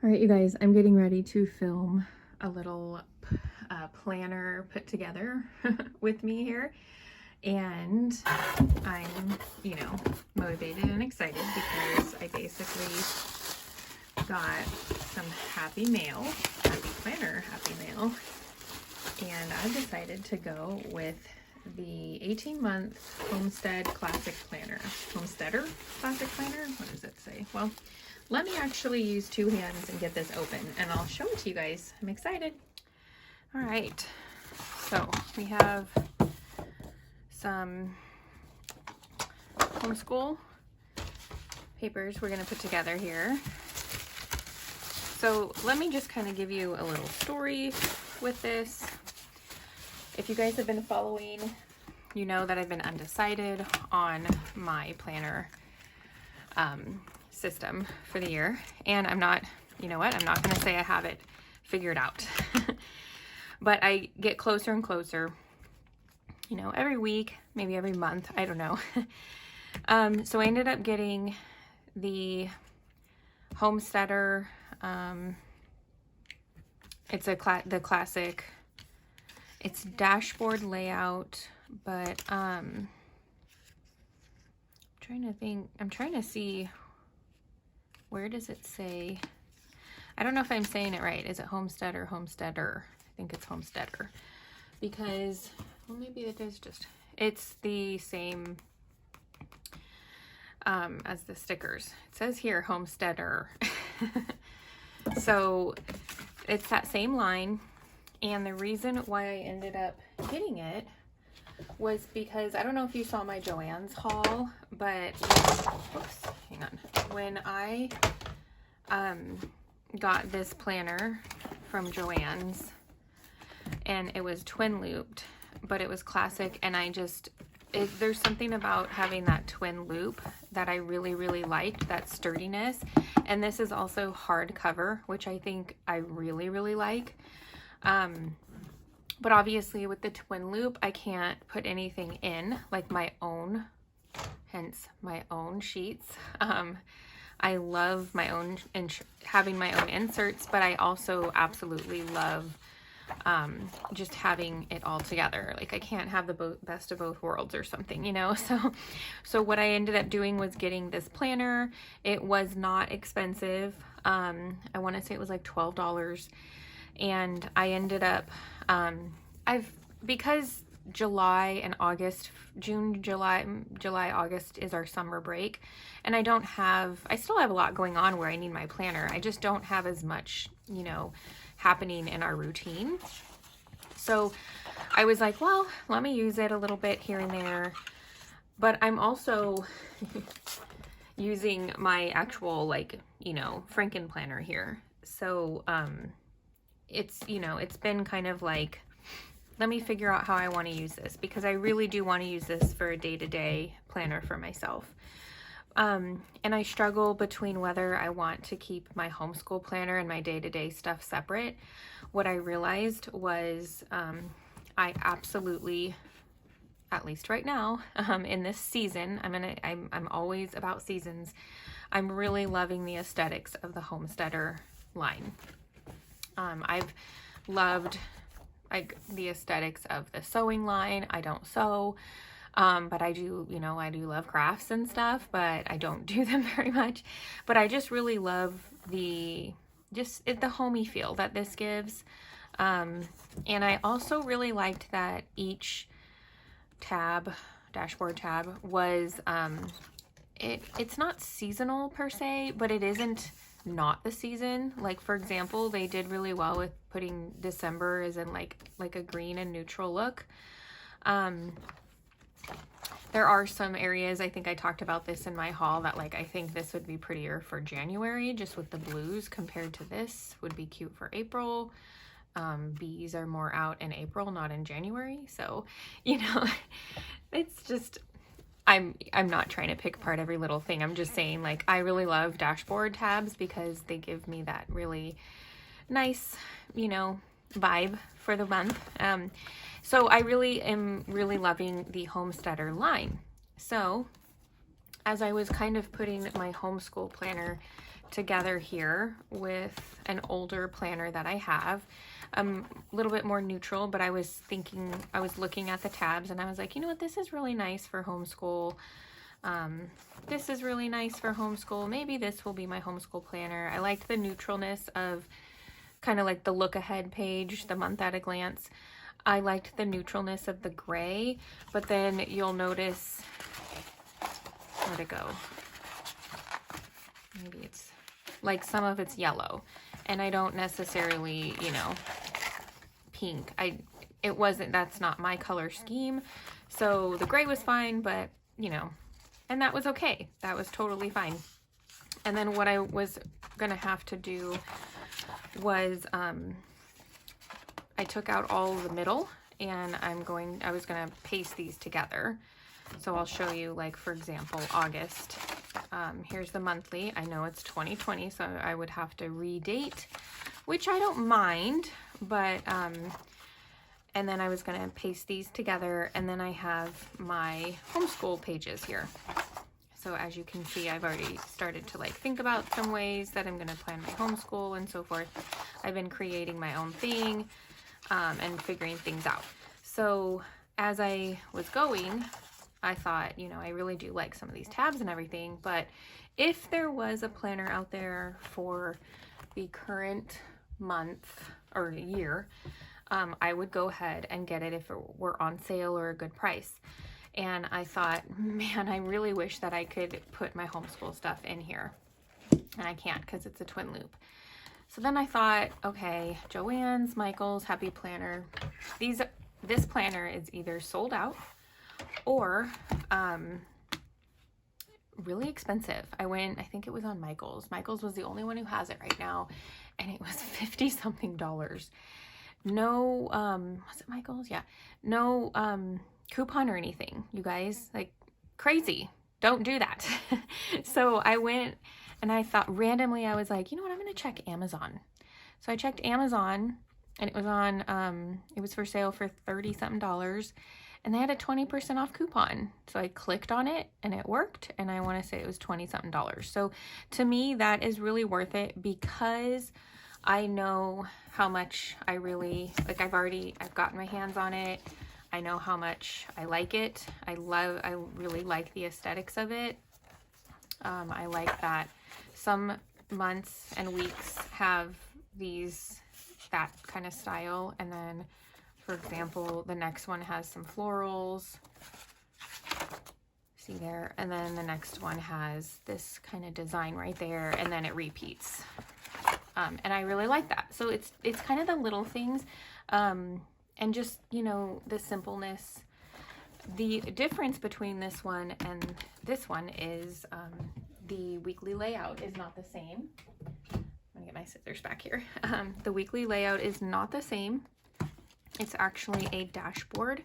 All right, you guys, I'm getting ready to film a little planner put together with me here. And I'm, motivated and excited because I basically got some happy mail, happy planner, happy mail. And I decided to go with the 18-month Homestead Classic Planner. Homesteader Classic Planner? What does it say? Well, let me actually use two hands and get this open and I'll show it to you guys. I'm excited. All right, so we have some homeschool papers we're gonna put together here. So let me just kind of give you a little story with this. If you guys have been following, you know that I've been undecided on my planner system for the year. And I'm not, you know what, I'm not going to say I have it figured out. But I get closer and closer, you know, every week, maybe every month, I don't know. So I ended up getting the Homesteader, it's the classic, it's dashboard layout, but I'm trying to see, where does it say? I don't know if I'm saying it right. Is it Homestead or Homesteader? I think it's Homesteader because, well, maybe it is just, it's the same as the stickers. It says here Homesteader. So it's that same line. And the reason why I ended up getting it was because, I don't know if you saw my Joann's haul, but, whoops, hang on. When I got this planner from Joann's, and it was twin looped, but it was classic, and there's something about having that twin loop that I really, really liked, that sturdiness. And this is also hardcover, which I think I really, really like. But obviously with the twin loop, I can't put anything in, like my own, hence my own sheets. I love my own, having my own inserts, but I also absolutely love just having it all together. Like I can't have the best of both worlds or something, you know? So what I ended up doing was getting this planner. It was not expensive. I want to say it was like $12. And I ended up, because July and August, June, July, August is our summer break. And I still have a lot going on where I need my planner. I just don't have as much, you know, happening in our routine. So I was like, well, let me use it a little bit here and there. But I'm also using my actual, like, you know, Frankenplanner here. So, it's, you know, it's been kind of like, let me figure out how I want to use this, because I really do want to use this for a day-to-day planner for myself. And I struggle between whether I want to keep my homeschool planner and my day-to-day stuff separate. What I realized was I absolutely, at least right now, in this season, I'm always about seasons. I'm really loving the aesthetics of the Homesteader line. I've loved like the aesthetics of the sewing line. I don't sew, but I do, you know, I do love crafts and stuff, but I don't do them very much. But I just really love the homey feel that this gives. And I also really liked that each dashboard tab was, it's not seasonal per se, but it isn't not the season. Like, for example, they did really well with putting December as in like a green and neutral look. There are some areas, I think I talked about this in my haul, that like I think this would be prettier for January, just with the blues, compared to this would be cute for April. Bees are more out in April, not in January. So, you know, it's just, I'm not trying to pick apart every little thing. I'm just saying, like, I really love dashboard tabs because they give me that really nice, you know, vibe for the month. So I really am loving the Homesteader line. So as I was kind of putting my homeschool planner together here with an older planner that I have. A little bit more neutral, but I was looking at the tabs and I was like, you know what, this is really nice for homeschool. This is really nice for homeschool. Maybe this will be my homeschool planner. I liked the neutralness of kind of like the look ahead page, the month at a glance. I liked the neutralness of the gray, but then you'll notice, where'd it go? Maybe it's like some of it's yellow, and I don't necessarily, you know, pink. That's not my color scheme. So the gray was fine, but you know, and that was okay. That was totally fine. And then what I was gonna have to do was, I took out all the middle and I was gonna paste these together. So I'll show you, like, for example, August. Here's the monthly. I know it's 2020, so I would have to redate, which I don't mind, but, and then I was gonna paste these together, and then I have my homeschool pages here. So as you can see, I've already started to like think about some ways that I'm gonna plan my homeschool and so forth. I've been creating my own thing, and figuring things out. So as I was going, I thought, you know, I really do like some of these tabs and everything, but if there was a planner out there for the current month or year, I would go ahead and get it if it were on sale or a good price. And I thought, man, I really wish that I could put my homeschool stuff in here. And I can't because it's a twin loop. So then I thought, okay, Joann's, Michael's, Happy Planner. This planner is either sold out or really expensive. I think it was on Michael's. Michael's was the only one who has it right now, and it was $50 something. No, was it Michael's? Yeah. No coupon or anything, you guys. Like, crazy. Don't do that. So I went and I thought randomly, I was like, you know what, I'm going to check Amazon. So I checked Amazon, and it was on, it was for sale for $30 something, and they had a 20% off coupon. So I clicked on it and it worked, and I want to say it was $20 something. So to me, that is really worth it because I know how much I really, like, I've gotten my hands on it. I know how much I like it. I really like the aesthetics of it. I like that some months and weeks have that kind of style. And then, for example, the next one has some florals. See there? And then the next one has this kind of design right there, and then it repeats. And I really like that. So it's kind of the little things, and just, you know, the simpleness. The difference between this one and this one is the weekly layout is not the same. I'm gonna get my scissors back here. The weekly layout is not the same. It's actually a dashboard,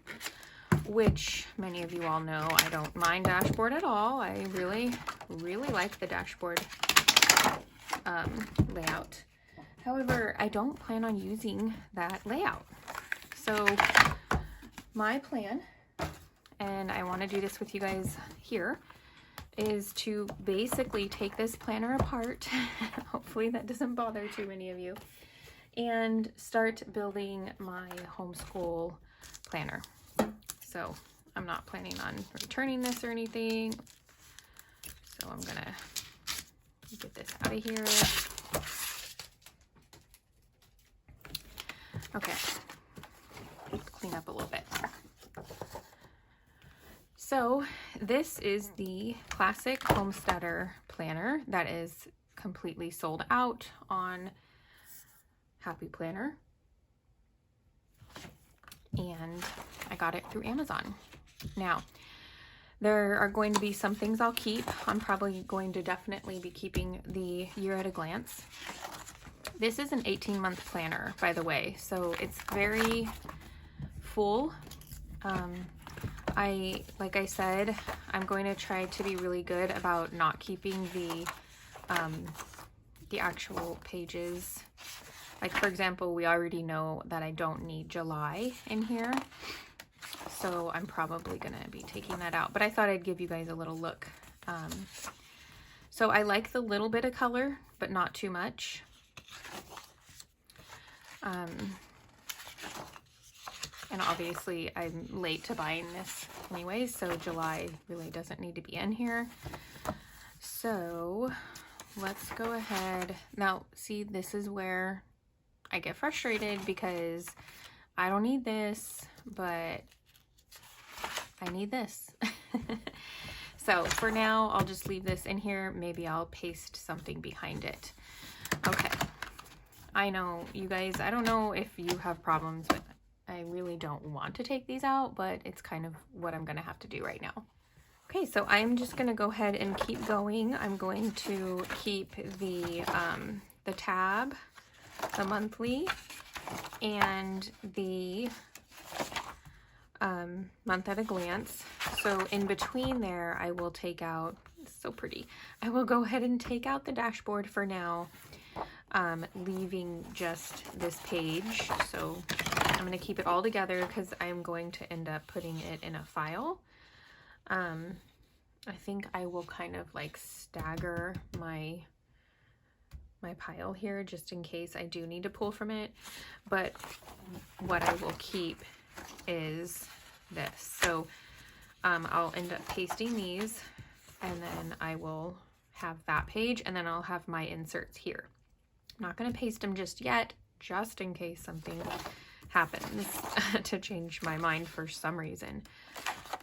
which many of you all know I don't mind dashboard at all. I really, really like the dashboard layout. However, I don't plan on using that layout. So my plan, and I want to do this with you guys here, is to basically take this planner apart. Hopefully that doesn't bother too many of you, and start building my homeschool planner. So I'm not planning on returning this or anything. So I'm gonna get this out of here. Okay, clean up a little bit. So this is the classic Homesteader planner that is completely sold out on Happy Planner, and I got it through Amazon. Now, there are going to be some things I'll keep. I'm probably going to definitely be keeping the year at a glance. This is an 18-month planner, by the way, so it's very full. Like I said, I'm going to try to be really good about not keeping the actual pages. Like, for example, we already know that I don't need July in here, so I'm probably gonna be taking that out, but I thought I'd give you guys a little look. So I like the little bit of color, but not too much. And obviously I'm late to buying this anyway, so July really doesn't need to be in here. So let's go ahead. Now, see, this is where I get frustrated because I don't need this, but I need this. So for now, I'll just leave this in here. Maybe I'll paste something behind it. Okay. I know, you guys, I don't know if you have problems with, I really don't want to take these out, but it's kind of what I'm going to have to do right now. Okay, so I'm just going to go ahead and keep going. I'm going to keep the tab, the monthly, and the month at a glance. So in between there, I will take out, it's so pretty, I will go ahead and take out the dashboard for now, leaving just this page. So I'm going to keep it all together because I'm going to end up putting it in a file. I think I will kind of like stagger my pile here just in case I do need to pull from it. But what I will keep is this. So I'll end up pasting these, and then I will have that page, and then I'll have my inserts here. I'm not going to paste them just yet, just in case something happens to change my mind for some reason.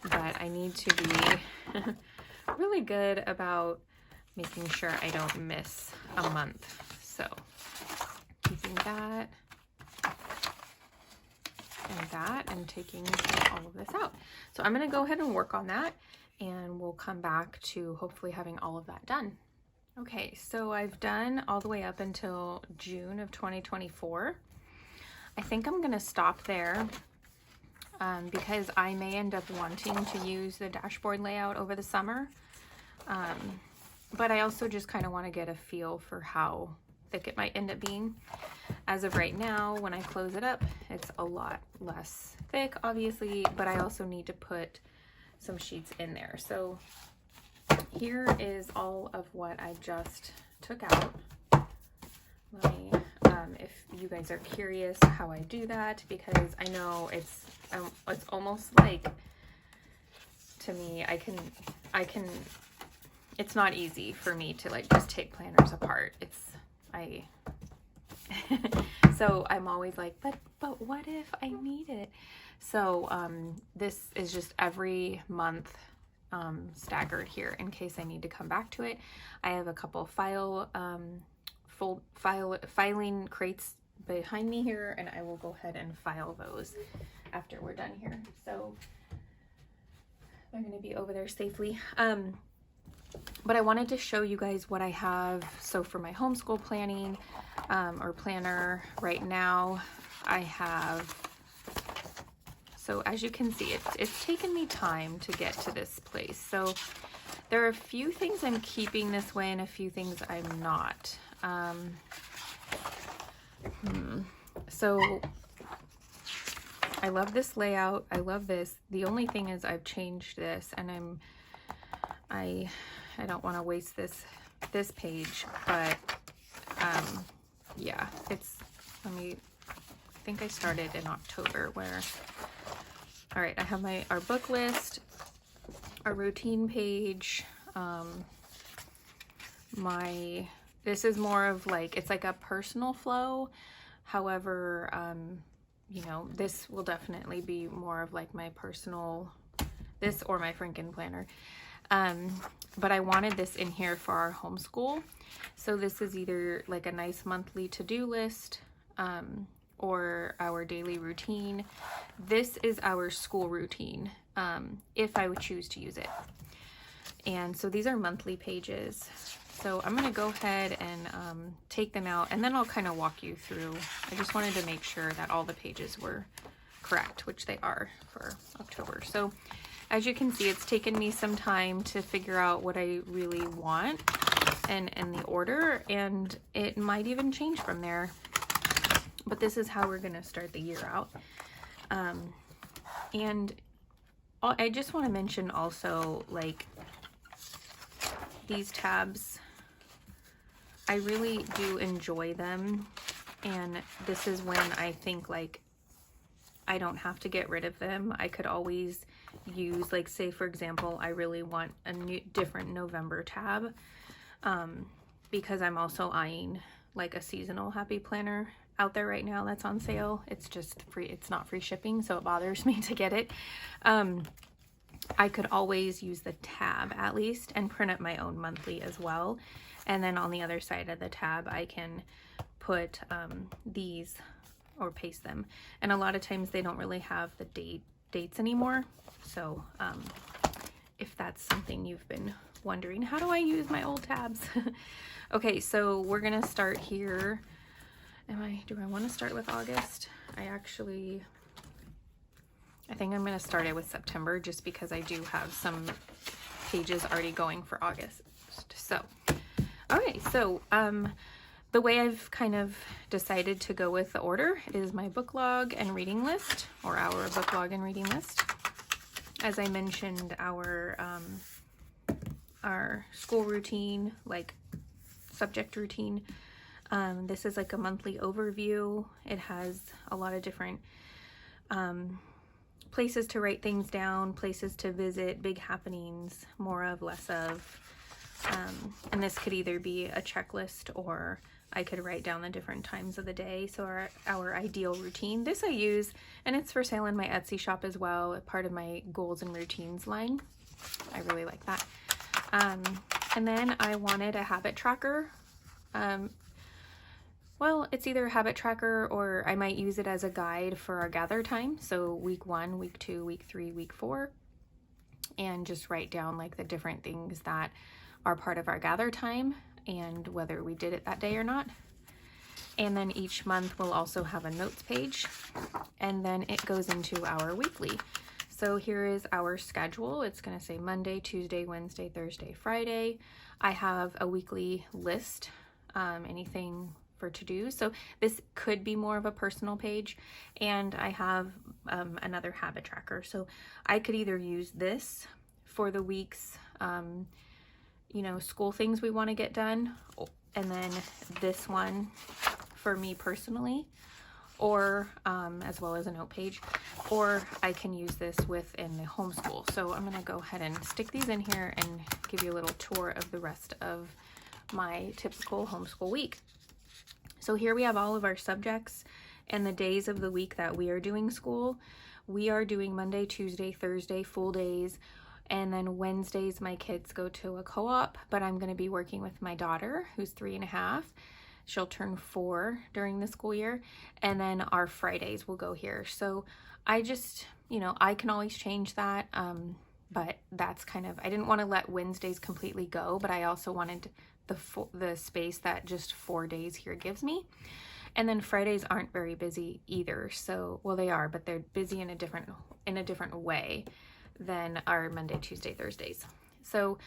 But I need to be really good about making sure I don't miss a month. So keeping that and that, and taking all of this out. So I'm going to go ahead and work on that, and we'll come back to hopefully having all of that done. Okay, so I've done all the way up until June of 2024. I think I'm going to stop there because I may end up wanting to use the dashboard layout over the summer. But I also just kind of want to get a feel for how thick it might end up being. As of right now, when I close it up, it's a lot less thick, obviously, but I also need to put some sheets in there. So here is all of what I just took out. Let me, if you guys are curious how I do that, because I know it's almost like, to me, I can, it's not easy for me to like just take planners apart. So I'm always like, but what if I need it? So this is just every month staggered here in case I need to come back to it. I have a couple filing crates behind me here, and I will go ahead and file those after we're done here. So they're going to be over there safely. But I wanted to show you guys what I have. So for my homeschool planning or planner right now, I have, so as you can see, it's taken me time to get to this place. So there are a few things I'm keeping this way and a few things I'm not. So I love this layout. I love this. The only thing is I've changed this, and I don't want to waste this page, but yeah, I think I started in October where, all right, I have our book list, our routine page, this is more of like, it's like a personal flow. However, you know, this will definitely be more of like my personal, this or my Frankenplanner. But I wanted this in here for our homeschool. So this is either like a nice monthly to-do list, or our daily routine. This is our school routine, if I would choose to use it. And so these are monthly pages. So I'm going to go ahead and take them out, and then I'll kind of walk you through. I just wanted to make sure that all the pages were correct, which they are for October. So as you can see, it's taken me some time to figure out what I really want and the order, and it might even change from there. But this is how we're going to start the year out. And I just want to mention also, like, these tabs. I really do enjoy them, and this is when I think like I don't have to get rid of them. I could always use, like, say for example, I really want a different November tab, because I'm also eyeing like a seasonal happy planner out there right now that's on sale. It's just free, it's not free shipping, so it bothers me to get it. I could always use the tab at least and print up my own monthly as well. And then on the other side of the tab, I can put these or paste them. And a lot of times they don't really have the dates anymore. So if that's something you've been wondering, how do I use my old tabs? Okay, so we're gonna start here. Do I want to start with August? I think I'm gonna start it with September, just because I do have some pages already going for August. So, okay, so the way I've kind of decided to go with the order is my book log and reading list, or our book log and reading list. As I mentioned, our school routine, like subject routine. This is like a monthly overview. It has a lot of different places to write things down, places to visit, big happenings, more of, less of. And this could either be a checklist, or I could write down the different times of the day. So our ideal routine. This I use, and it's for sale in my Etsy shop as well, part of my goals and routines line. I really like that. And then I wanted a habit tracker. Well, it's either a habit tracker, or I might use it as a guide for our gather time. So week 1, week 2, week 3, week 4, and just write down like the different things that are part of our gather time and whether we did it that day or not. And then each month we'll also have a notes page, and then it goes into our weekly. So here is our schedule. It's going to say Monday, Tuesday, Wednesday, Thursday, Friday. I have a weekly list, anything for to do. So this could be more of a personal page, and I have another habit tracker. So I could either use this for the week's, school things we want to get done, and then this one for me personally, or as well as a note page, or I can use this within the homeschool. So I'm going to go ahead and stick these in here and give you a little tour of the rest of my typical homeschool week. So here we have all of our subjects and the days of the week that we are doing school. We are doing Monday, Tuesday, Thursday, full days. And then Wednesdays, my kids go to a co-op, but I'm going to be working with my daughter, who's 3.5. She'll turn 4 during the school year. And then our Fridays will go here. So I just, I can always change that. But that's kind of, I didn't want to let Wednesdays completely go, but I also wanted the space that just 4 days here gives me. And then Fridays aren't very busy either. So, well, they are, but they're busy in a different way than our Monday, Tuesday, Thursdays. So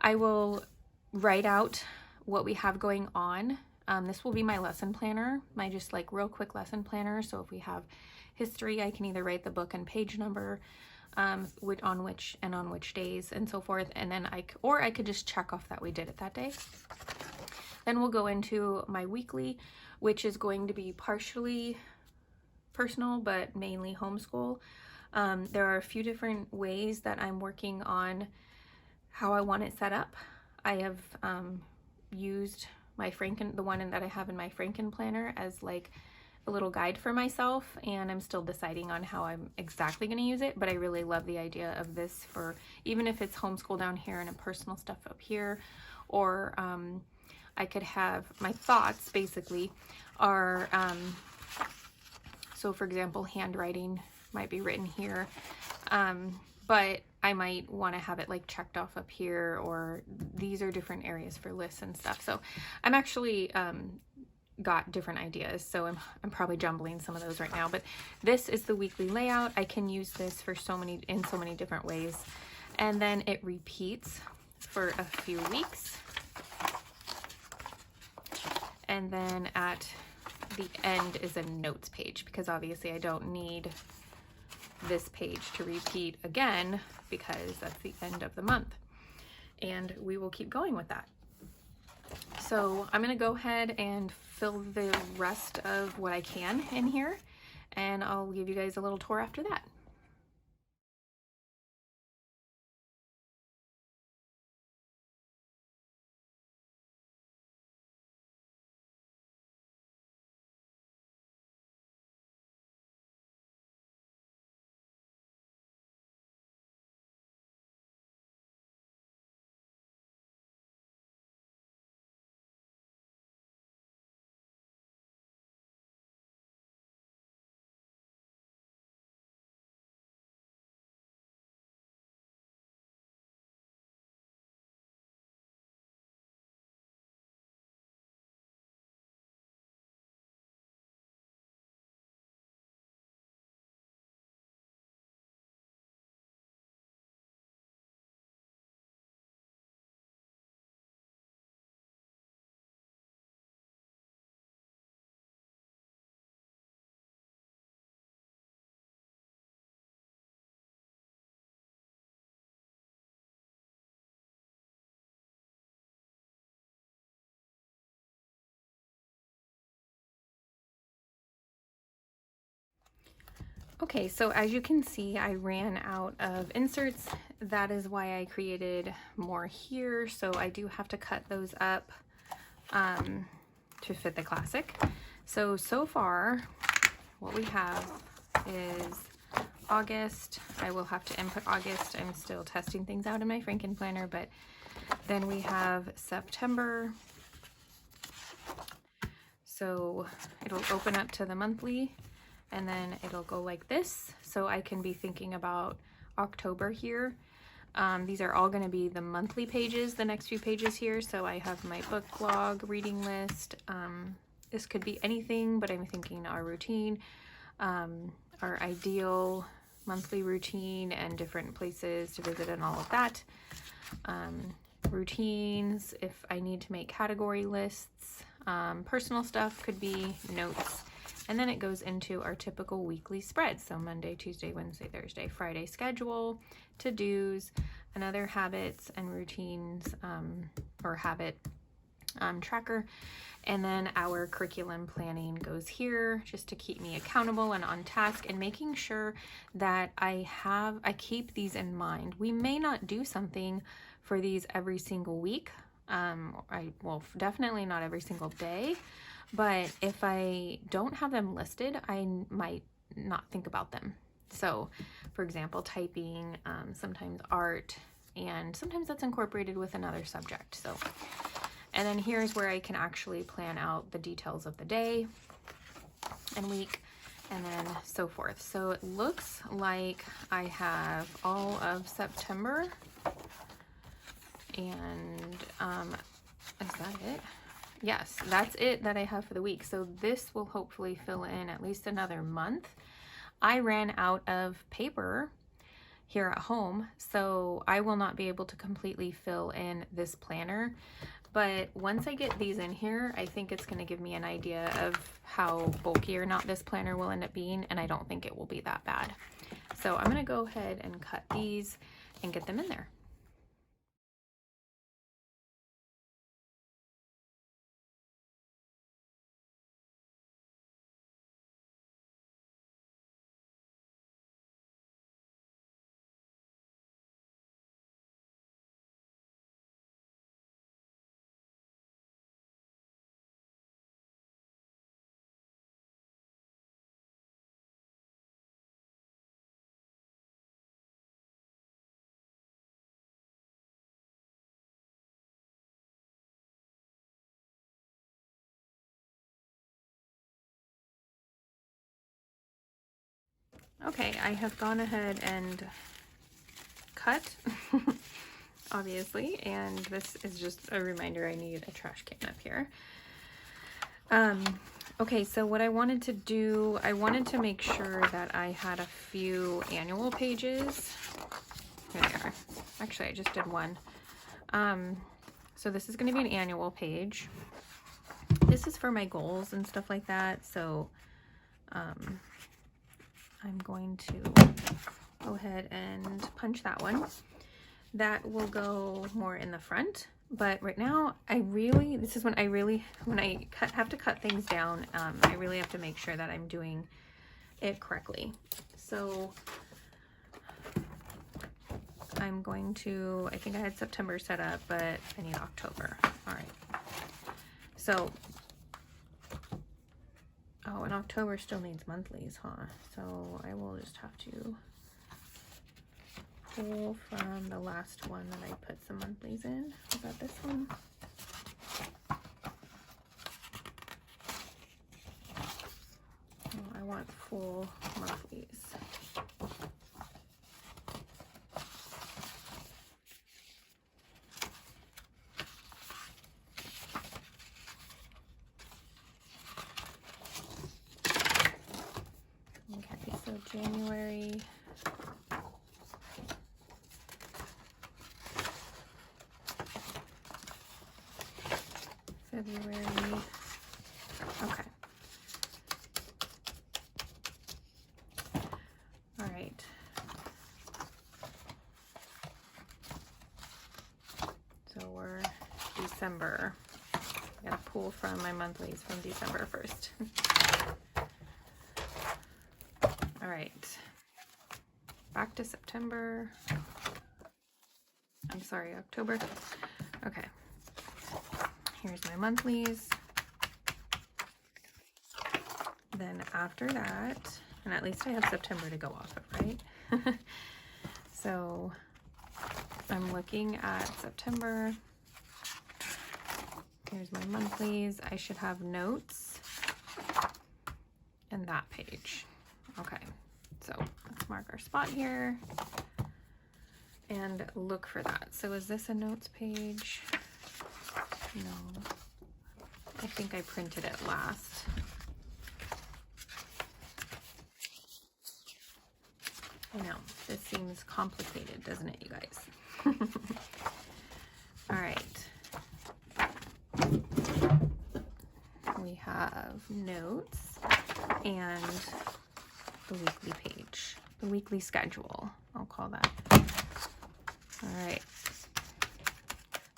I will write out what we have going on. This will be my lesson planner, my just like real quick lesson planner. So if we have history, I can either write the book and page number, on which days and so forth. And then I could just check off that we did it that day. Then we'll go into my weekly, which is going to be partially personal, but mainly homeschool. There are a few different ways that I'm working on how I want it set up. I have used the one that I have in my Frankenplanner as like a little guide for myself, and I'm still deciding on how I'm exactly going to use it, but I really love the idea of this for even if it's homeschool down here and a personal stuff up here, or I could have my thoughts basically are, so for example, handwriting might be written here, but I might want to have it like checked off up here, or these are different areas for lists and stuff. So I'm actually got different ideas, so I'm probably jumbling some of those right now, but this is the weekly layout. I can use this for so many different ways, and then it repeats for a few weeks, and then at the end is a notes page, because obviously I don't need this page to repeat again because that's the end of the month. and we will keep going with that. So I'm going to go ahead and fill the rest of what I can in here, and I'll give you guys a little tour after that. Okay, so as you can see, I ran out of inserts. That is why I created more here. So I do have to cut those up to fit the classic. So far, what we have is August. I will have to input August. I'm still testing things out in my Frankenplanner, but then we have September. So it'll open up to the monthly, and then it'll go like this. So I can be thinking about October here. These are all going to be the monthly pages, the next few pages here. So I have my book log, reading list. This could be anything, but I'm thinking our routine, our ideal monthly routine, and different places to visit and all of that. Routines, if I need to make category lists. Personal stuff could be notes. And then it goes into our typical weekly spread. So Monday, Tuesday, Wednesday, Thursday, Friday schedule, to-dos, another habits and routines or habit tracker. And then our curriculum planning goes here just to keep me accountable and on task, and making sure that I keep these in mind. We may not do something for these every single week. Well, definitely not every single day. But if I don't have them listed, I might not think about them. So, for example, typing, sometimes art, and sometimes that's incorporated with another subject. So, and then here's where I can actually plan out the details of the day and week, and then so forth. So it looks like I have all of September, and is that it? Yes, that's it that I have for the week. So this will hopefully fill in at least another month. I ran out of paper here at home, so I will not be able to completely fill in this planner. But once I get these in here, I think it's going to give me an idea of how bulky or not this planner will end up being, and I don't think it will be that bad. So I'm going to go ahead and cut these and get them in there. Okay, I have gone ahead and cut, obviously, and this is just a reminder I need a trash can up here. Okay, so what I wanted to do, I wanted to make sure that I had a few annual pages. Here they are. Actually, I just did one. So this is going to be an annual page. This is for my goals and stuff like that, so I'm going to go ahead and punch that one. that will go more in the front. But right now, this is when I have to cut things down, I really have to make sure that I'm doing it correctly. So I'm going to, I think I had September set up, but I need October. All right. So, oh, and October still needs monthlies, huh? So I will just have to pull from the last one that I put some monthlies in. Is that this one? Oh, I want full monthlies. Okay, so January. February. Okay. All right. So we're December. I gotta pull from my monthlies from December 1st. All right. Back to September. I'm sorry, October. Okay. Here's my monthlies. Then after that, and at least I have September to go off of, right? So I'm looking at September. Here's my monthlies. I should have notes in that page. Okay, so let's mark our spot here and look for that. So is this a notes page? No, I think I printed it last. I know, this seems complicated, doesn't it, you guys? All right. We have notes and the weekly page, the weekly schedule, I'll call that. All right.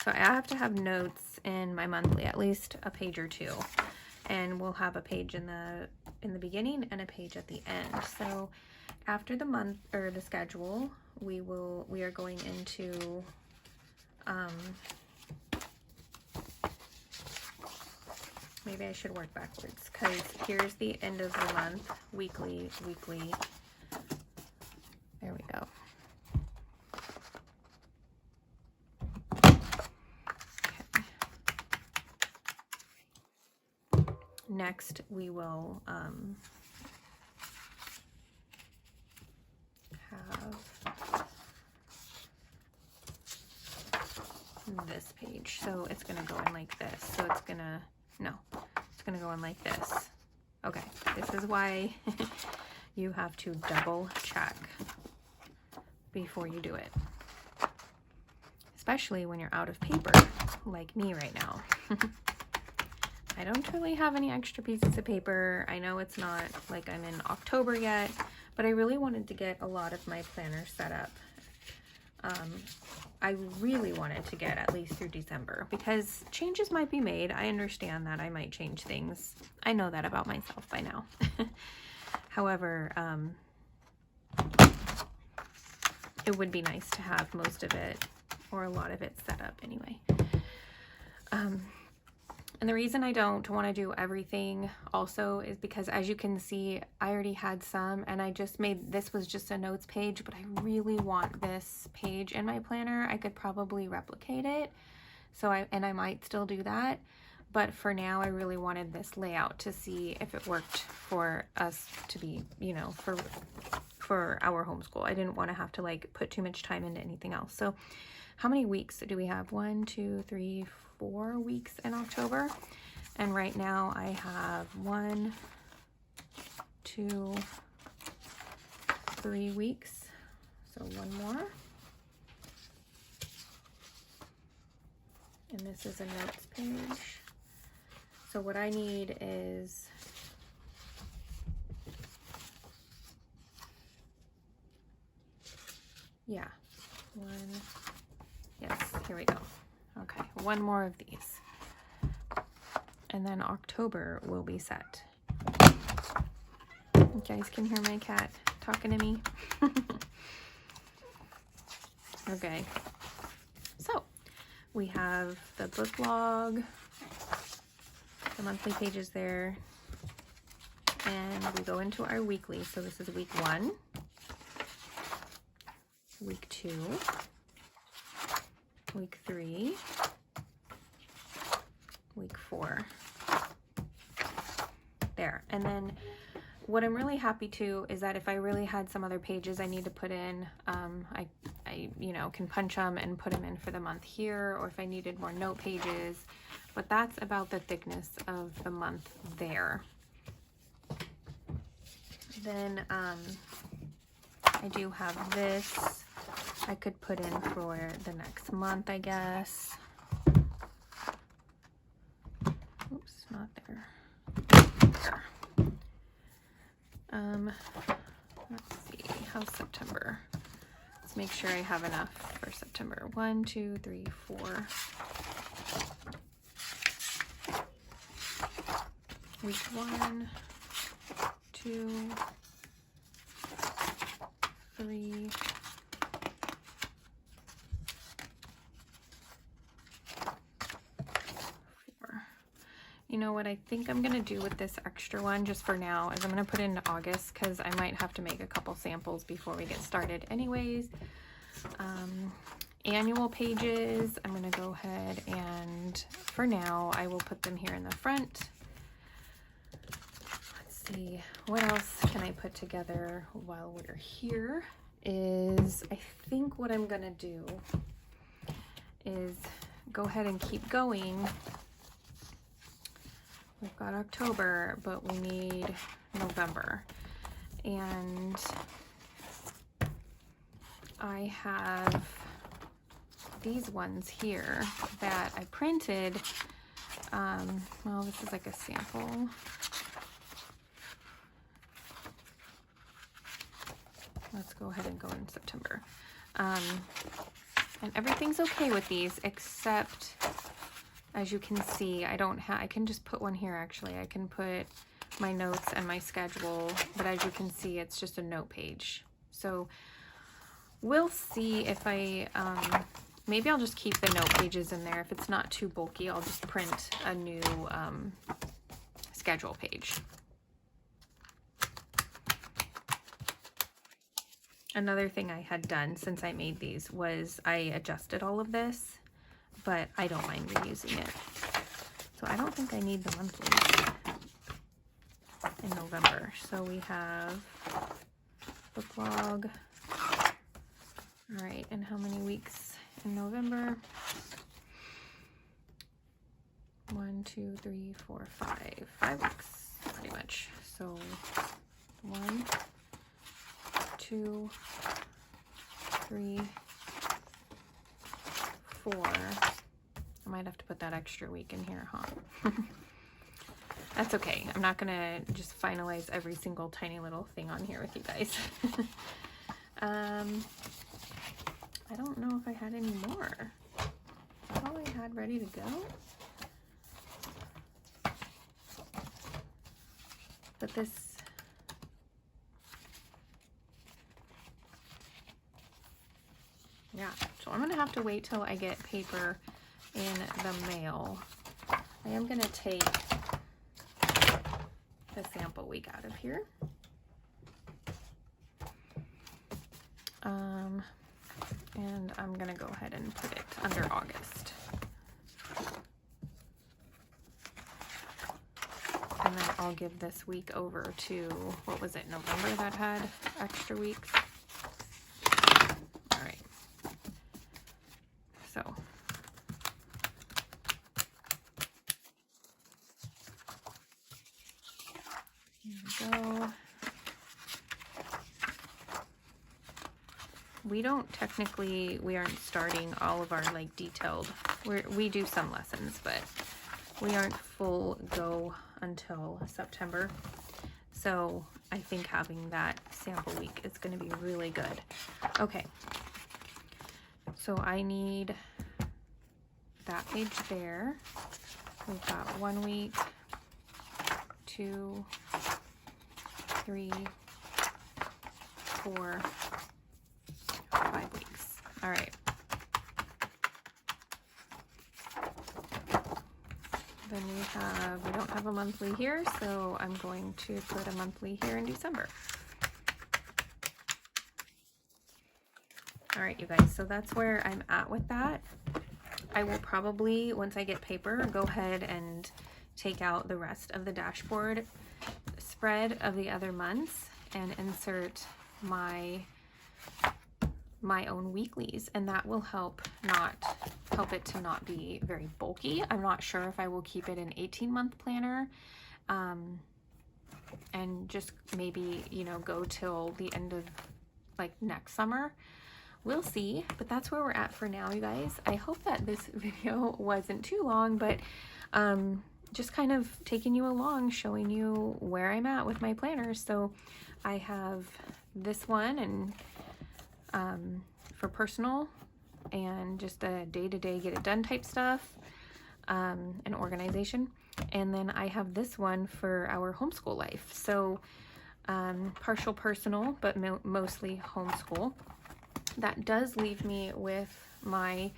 So I have to have notes in my monthly, at least a page or two, and we'll have a page in the beginning and a page at the end. So after the month or the schedule, we are going into maybe I should work backwards, because here's the end of the month, weekly. There we go. Next, we will have this page. So it's going to go in like this. So it's going to, no, it's going to go in like this. Okay, this is why you have to double check before you do it. Especially when you're out of paper, like me right now. I don't really have any extra pieces of paper. I know it's not like I'm in October yet, but I really wanted to get a lot of my planner set up. I really wanted to get at least through December, because changes might be made. I understand that I might change things. I know that about myself by now. However, it would be nice to have most of it, or a lot of it, set up anyway. And the reason I don't want to do everything also is because, as you can see, I already had some, and I just made, this was just a notes page, but I really want this page in my planner. I could probably replicate it. So I might still do that. But for now, I really wanted this layout to see if it worked for us to be, you know, for our homeschool. I didn't want to have to like put too much time into anything else. So how many weeks do we have? 1, 2, 3, 4 weeks in October. And right now I have 1, 2, 3 weeks. So one more. And this is a notes page. So what I need is yeah, 1, one more of these. And then October will be set. You guys can hear my cat talking to me. Okay. So we have the book log, the monthly pages there, and we go into our weekly. So this is week 1, week 2, week 3, week 4. There. And then what I'm really happy to is that if I really had some other pages I need to put in, I you know, can punch them and put them in for the month here, or if I needed more note pages, but that's about the thickness of the month there. Then I do have this I could put in for the next month, I guess. Oops, not there. There. Let's see, how's September? Let's make sure I have enough for September. 1, 2, 3, 4. Week 1, 2, 3, 4. You know what I think I'm gonna do with this extra one just for now is I'm gonna put it into August, because I might have to make a couple samples before we get started anyways. Annual pages, I'm gonna go ahead and for now I will put them here in the front. Let's see, what else can I put together while we're here is, I think what I'm gonna do is go ahead and keep going. We've got October, but we need November. And I have these ones here that I printed. Well, this is like a sample. Let's go ahead and go in September. And everything's okay with these, except as you can see, I can just put one here actually. I can put my notes and my schedule, but as you can see, it's just a note page. So we'll see if I, maybe I'll just keep the note pages in there. If it's not too bulky, I'll just print a new schedule page. Another thing I had done since I made these was I adjusted all of this, but I don't mind reusing it. So I don't think I need the monthlies in November. So we have book log. All right, and how many weeks in November? 1, 2, 3, 4, 5. 5 weeks, pretty much. So 1, 2, 3, 4. I might have to put that extra week in here, huh? That's okay. I'm not gonna just finalize every single tiny little thing on here with you guys. I don't know if I had any more. Is that all I had ready to go? But this, yeah, so I'm gonna have to wait till I get paper in the mail. I am gonna take the sample week out of here. And I'm gonna go ahead and put it under August. And then I'll give this week over to, what was it, November that had extra weeks? All right. So. Here we go. We aren't starting all of our like detailed, we do some lessons, but we aren't full go until September. So I think having that sample week is going to be really good. Okay. So I need that page there. We've got 1 week, 2, 3, 4, 5 weeks. All right. Then we don't have a monthly here, so I'm going to put a monthly here in December. All right, you guys, so that's where I'm at with that. I will probably, once I get paper, go ahead and take out the rest of the dashboard spread of the other months and insert my own weeklies, and that will help it to not be very bulky. I'm not sure if I will keep it an 18-month planner and just maybe, you know, go till the end of like next summer. We'll see, but that's where we're at for now, you guys. I hope that this video wasn't too long, but just kind of taking you along, showing you where I'm at with my planners. So I have this one and for personal and just a day-to-day get it done type stuff and organization. And then I have this one for our homeschool life. So partial personal, but mostly homeschool. That does leave me with my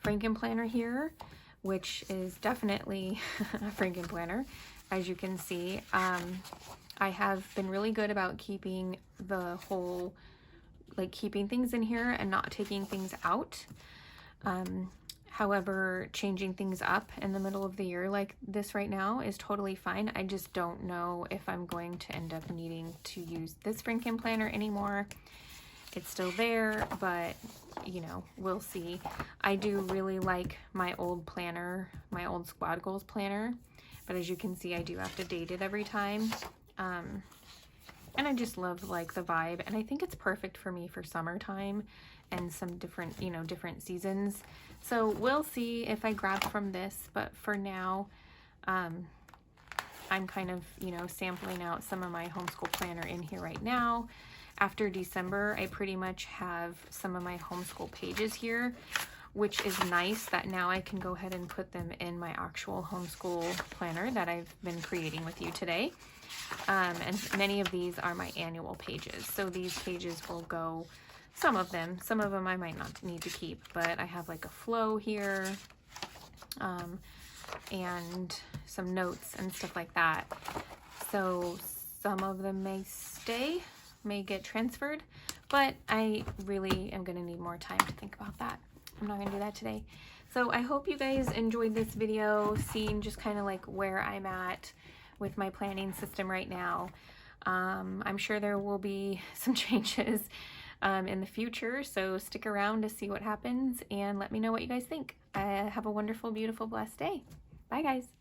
Frankenplanner here, which is definitely a Frankenplanner, as you can see. I have been really good about keeping the whole, like keeping things in here and not taking things out. However, changing things up in the middle of the year like this right now is totally fine. I just don't know if I'm going to end up needing to use this Frankenplanner anymore. It's still there, but you know, we'll see. I do really like my old planner, my old squad goals planner, but as you can see, I do have to date it every time. And I just love like the vibe, and I think it's perfect for me for summertime and some different, you know, different seasons. So we'll see if I grab from this, but for now, I'm kind of, you know, sampling out some of my homeschool planner in here right now. After December, I pretty much have some of my homeschool pages here, which is nice that now I can go ahead and put them in my actual homeschool planner that I've been creating with you today. And many of these are my annual pages. So these pages will go, some of them I might not need to keep, but I have like a flow here and some notes and stuff like that. So some of them may stay, may get transferred, but I really am going to need more time to think about that. I'm not going to do that today. So I hope you guys enjoyed this video, seeing just kind of like where I'm at with my planning system right now. I'm sure there will be some changes in the future, so stick around to see what happens and let me know what you guys think. Have a wonderful, beautiful, blessed day. Bye guys.